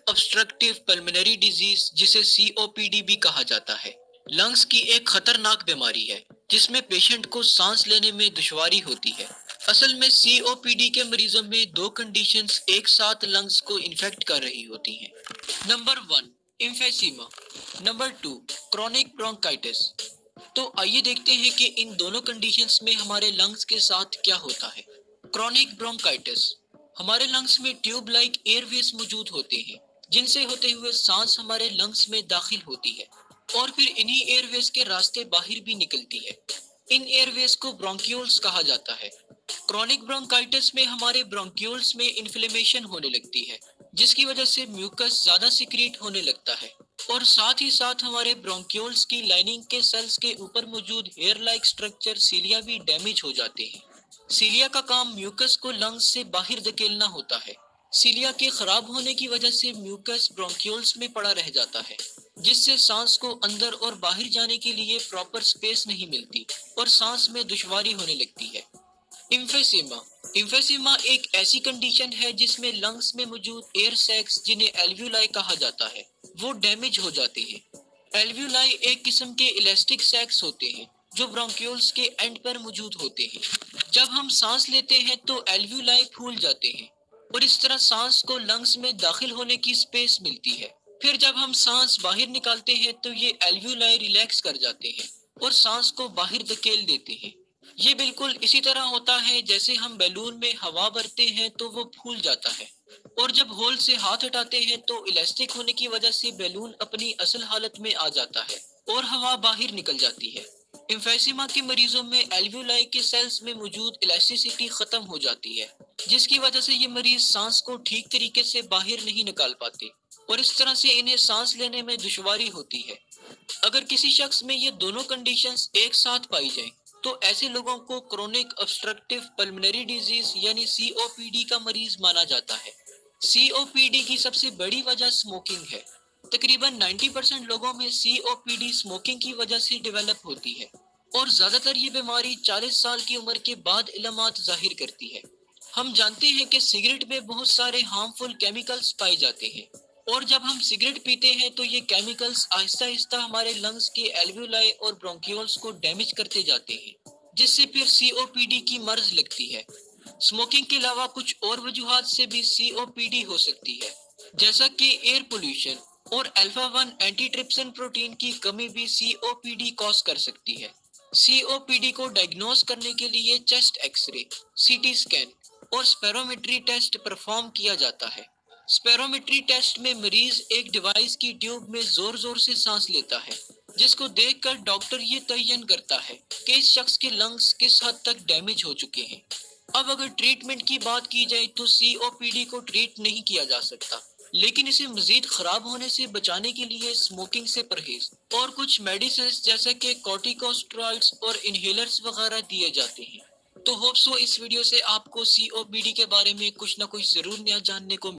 Obstructive pulmonary disease, जिसे COPD भी कहा जाता है, लंग्स की एक खतरनाक बीमारी है जिसमें पेशेंट को सांस लेने में दुश्वारी होती है। असल में COPD के मरीजों में दो कंडीशंस एक साथ लंग्स को इन्फेक्ट कर रही होती हैं। Number 1, emphysema. Number 2, chronic bronchitis. तो आइए देखते हैं कि इन दोनों कंडीशंस में हमारे लंग्स के साथ क्या होता है। क्रॉनिक ब्रोंकाइटिस, हमारे लंग्स में ट्यूब लाइक एयरवेज मौजूद होते हैं जिनसे होते हुए सांस हमारे लंग्स में दाखिल होती है और फिर इन्हीं एयरवेज के रास्ते बाहर भी निकलती है। इन एयरवेज को ब्रोंक्यूल्स कहा जाता है। क्रॉनिक ब्रोंकाइटिस में हमारे ब्रोंक्यूल्स में इन्फ्लेमेशन होने लगती है जिसकी वजह से म्यूकस ज्यादा सिक्रीट होने लगता है और साथ ही साथ हमारे ब्रोंक्यूल्स की लाइनिंग के सेल्स के ऊपर मौजूद हेयर लाइक स्ट्रक्चर सीलिया भी डैमेज हो जाते हैं। सीलिया का काम म्यूकस को लंग्स से बाहर धकेलना होता है। सीलिया के खराब होने की वजह से म्यूकस ब्रोंक्यूल्स में पड़ा रह जाता है जिससे सांस को अंदर और बाहर जाने के लिए प्रॉपर स्पेस नहीं मिलती और सांस में दुश्वारी होने लगती है। इम्फेसीमा, इम्फेसीमा एक ऐसी कंडीशन है जिसमें लंग्स में मौजूद एयर सैक्स, जिन्हें एल्व्यूलाई कहा जाता है, वो डैमेज हो जाते हैं। एल्व्यूलाई एक किस्म के इलास्टिक सैक्स होते हैं जो ब्रोंक्यूल्स के एंड पर मौजूद होते हैं। जब हम सांस लेते हैं तो एल्व्यूलाई फूल जाते हैं और इस तरह सांस को लंग्स में दाखिल होने की स्पेस मिलती है। फिर जब हम सांस बाहर निकालते हैं तो ये एल्व्यूलाई रिलैक्स कर जाते हैं और सांस को बाहर धकेल देते हैं। ये बिल्कुल इसी तरह होता है जैसे हम बैलून में हवा भरते हैं तो वो फूल जाता है और जब होल से हाथ हटाते हैं तो इलास्टिक होने की वजह से बैलून अपनी असल हालत में आ जाता है और हवा बाहर निकल जाती है। एम्फेसीमा के मरीजों में एल्व्यूलाई के सेल्स में मौजूद इलास्टिसिटी खत्म हो जाती है जिसकी वजह से ये मरीज सांस को ठीक तरीके से बाहर नहीं निकाल पाते और इस तरह से इन्हें सांस लेने में दुश्वारी होती है। अगर किसी शख्स में ये दोनों कंडीशंस एक साथ पाई जाएं, तो ऐसे लोगों को क्रोनिक ऑब्स्ट्रक्टिव पल्मोनरी डिजीज यानी COPD का मरीज माना जाता है। COPD की सबसे बड़ी वजह स्मोकिंग है। तकरीबन 90% लोगों में COPD स्मोकिंग की वजह से डेवलप होती है और ज्यादातर ये बीमारी 40 साल की उम्र के बाद इलामात जाहिर करती है। हम जानते हैं कि सिगरेट में बहुत सारे हार्मफुल केमिकल्स पाए जाते हैं और जब हम सिगरेट पीते हैं तो ये केमिकल्स आहिस्ता आहिस्ता हमारे लंग्स के एल्व्यूलाई और ब्रोंक्यूल्स को डैमेज करते जाते हैं जिससे फिर COPD की मर्ज लगती है। स्मोकिंग के अलावा कुछ और वजूहात से भी COPD हो सकती है, जैसा कि एयर पोल्यूशन और अल्फा 1 एंटीट्रिप्सिन प्रोटीन की कमी भी COPD कॉज कर सकती है। COPD को डायग्नोज करने के लिए चेस्ट एक्सरे, CT स्कैन और स्पेरोमेट्री टेस्ट परफॉर्म किया जाता है। स्पेरोमेट्री टेस्ट में मरीज एक डिवाइस की ट्यूब में जोर जोर से सांस लेता है जिसको देखकर डॉक्टर ये तयन करता है कि इस शख्स के लंग्स किस हद तक डैमेज हो चुके हैं। अब अगर ट्रीटमेंट की बात की जाए तो COPD को ट्रीट नहीं किया जा सकता, लेकिन इसे मजीद खराब होने से बचाने के लिए स्मोकिंग से परहेज और कुछ मेडिसिन जैसे कि कॉर्टिकोस्टेरॉइड्स और इनहेलर्स वगैरह दिए जाते हैं। तो होप सो इस वीडियो से आपको COPD के बारे में कुछ ना कुछ जरूर नया जानने को